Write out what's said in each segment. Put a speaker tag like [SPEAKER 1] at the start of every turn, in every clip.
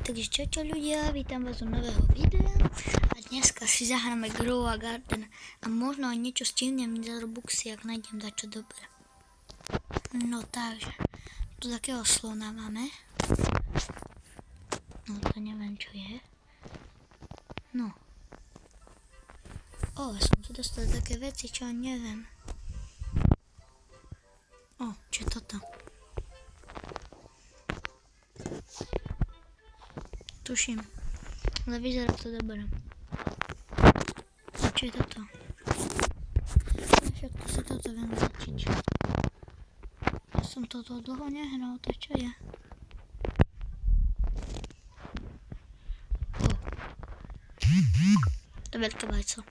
[SPEAKER 1] Takže čau ľudia, vítam vás u nového videa a dneska si zahráme Grow a Garden a možno aj niečo stihnem za Robuxy, ak nájdem dačo dobré. No takže, tu takého slona máme. No to neviem čo je. No. Som tu dostal také veci, čo neviem. Čo je toto? Tuším, ale vyzerá to dobre. A čo je toto? Všetko si toto viem začiť. Ja som toto dlho nehral, to čo je? To je veľké vajco.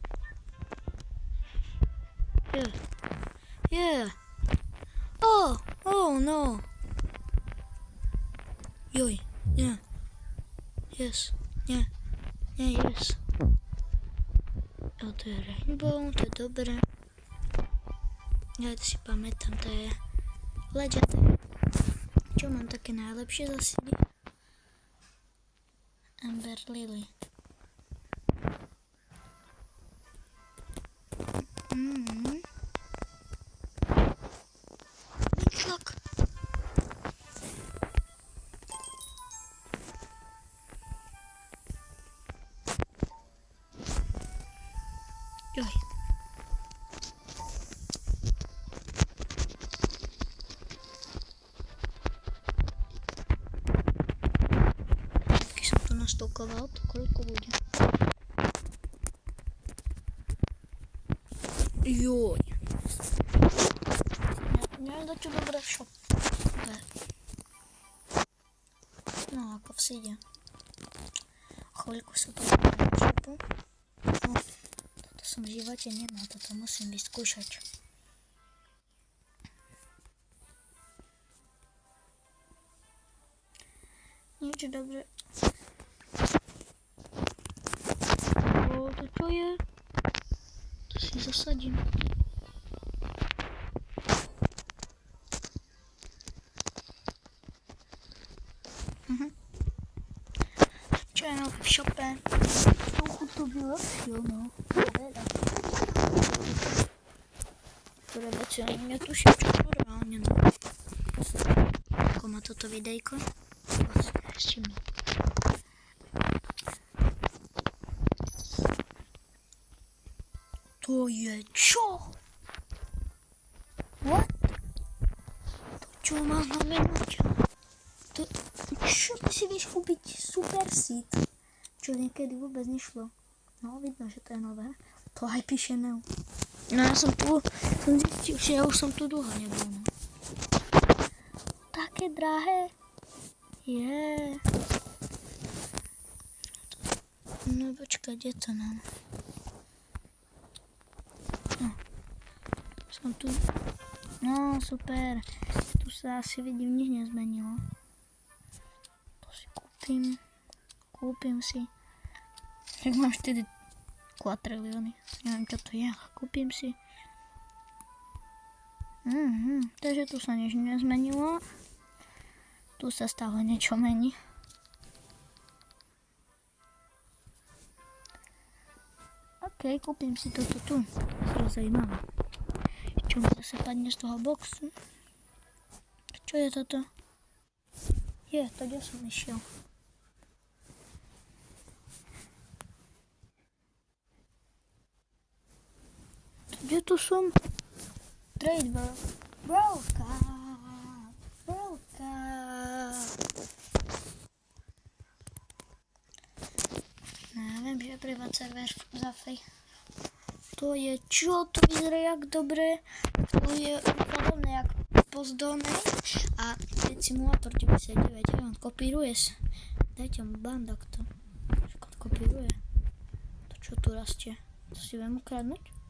[SPEAKER 1] No. Joj, nie. Yes. To je rainbow, to je dobré. Ja to si pamätám, to je Legend. Čo mám také najlepšie zase? Amber Lily. Výtlak. Joj. Keď som to nastolkoval, to koľko bude? Joj. Neviem dačo dobré v shope. No ako v síde. Chvíľku sa pozriem v shopu. Toto som v živote nemal, toto musím vyskúšať. Nič dobre. To čo je? To si zasadím. Čo je nové v shope? Trochu to vylepšil, no. Veľa. Ktoré veci ani netuším, čo to reálne, no. Ako má toto videjko? Vlastne ešte mi. To je čo? What? To čo má znamenať? Čo ty si vieš kúpiť super seed? Čo niekedy vôbec nešlo. No, vidno, že to je nové. To aj píše no. No ja som zistil, že ja už som tu dlho nebol. No. Také drahé. No počkaj, kde to nám? No. Som tu. No, super. Tu sa asi vidím, nič nezmenilo. Kúpim si. Jak mám 4 kvadrilióny. Neviem čo to je, ale kúpim si. Takže tu sa nič nezmenilo. Tu sa stále niečo mení. OK, kúpim si toto tu. To je zaujímavé. Čo mi zase padne z toho boxu? Čo je toto? To kde som išiel? Kde tu som? Trade Brawlka. Neviem, že privát server za free. To je čo? To vyzerá jak dobre. To je podobné jak Postdonate a simulátor 99. On kopíruje sa. Dajte mu banda kto. Všetko kopíruje. To čo tu rastie? To si viem ukradnúť?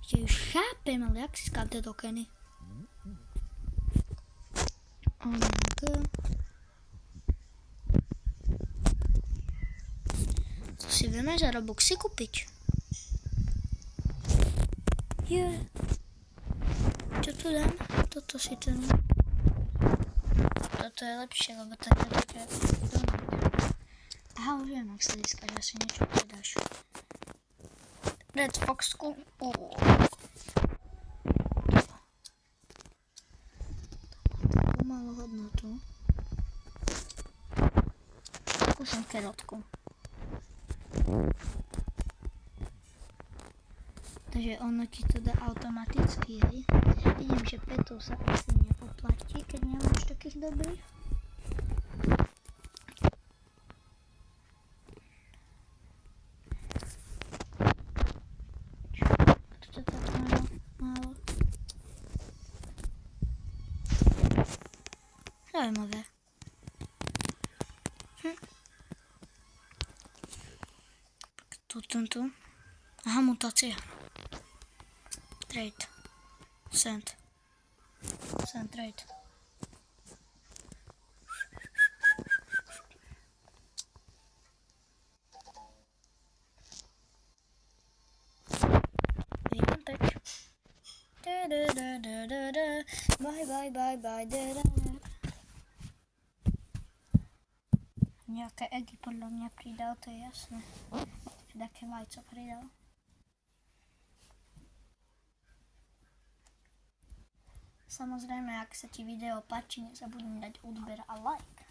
[SPEAKER 1] Ja už chápem, ale jak si skám tie tokeny? To si vieme za Robuxy kúpiť. Čo tu dám? Toto si ten. toto je lepšie, lebo to je také donut. Aha, už viem, ak sa získať, asi niečo predáš. Red Foxku. To malo hodnotu. Skúsim kerotku. Takže ono ti to dá automaticky, hej. Vidím, že petov sa asi neoplatí, keď nemáš takých dobrých. Čo to tak málo? Zaujímavé. Tu. Aha, mutácia. Trade. Send trade. Vidím teď. Bye. Nejaké eggy podľa mňa pridal, to je jasné. Také vajco pridal. Samozrejme, ak sa ti video páči, nezabudni dať odber a like.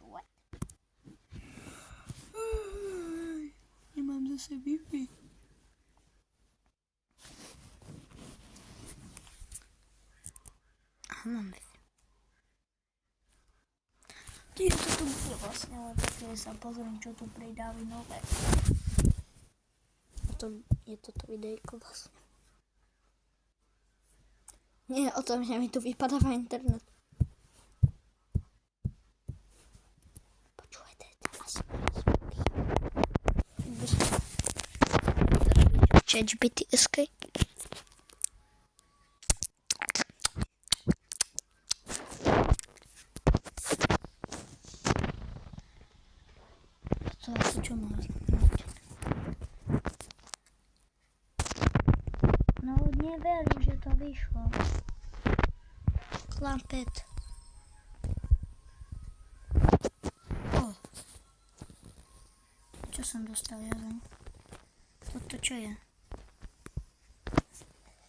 [SPEAKER 1] What? Nemám zase Wi-Fi. Mám Wi-Fi. Čo tu bude vlastne, ale také sa pozriem, čo tu pridávajú nové. O tom je toto videjko vlastne. Nie, o tom, že mi tu vypadáva internet. Počujete, teraz ChatGPT-SK. To asi čo má znamenať? No neverím, že to vyšlo. Klampet. Čo som dostal jazeň? Toto čo je?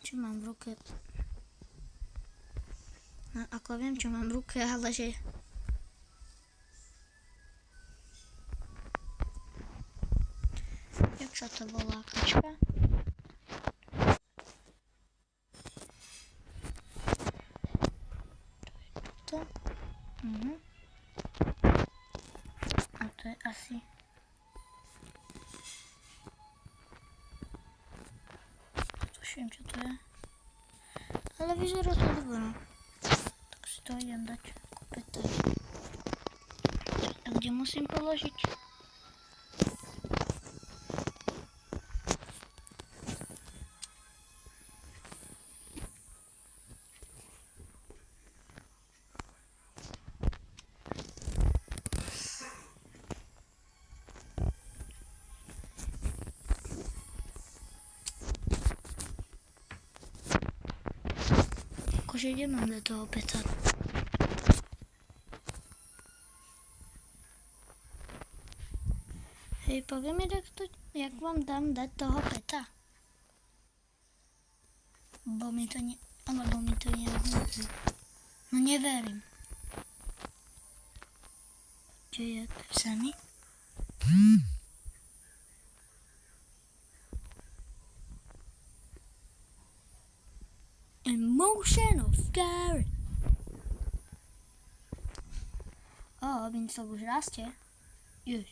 [SPEAKER 1] Čo mám v ruke? No ako viem, čo mám v ruke, ale že... Jak sa to volá, kačka? To je toto. A to je asi... Tuším, čo to je. Ale vyzerá to dobro. Tak si to idem dať kopete. A kde musím položiť? Akože idem do toho peta. Hej, poviem mi takto, jak vám dám dať toho peta? Alebo mi to nehodnotí. No neverím. Čo je sami? Emotion of Gary. Obincov už rastie. Jež,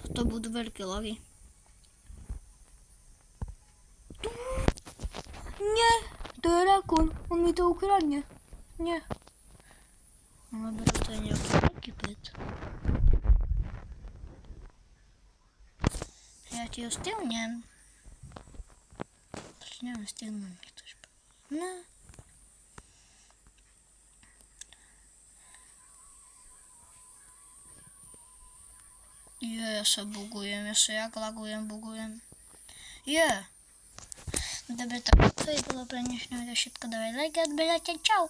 [SPEAKER 1] toto budú veľké lagy. Nie, to je rakún, on mi to ukradne. Nie. Lebo to je nejaký veľký pet. Ja ti ho stilnem. Neviem, stilnem mi to špa. No. Je, ja se buguję, jeszcze jak buguję. Je! Dobra, to i było dobre, nie śmiało, szybko dawaj lajka, odbierajcie, ciao!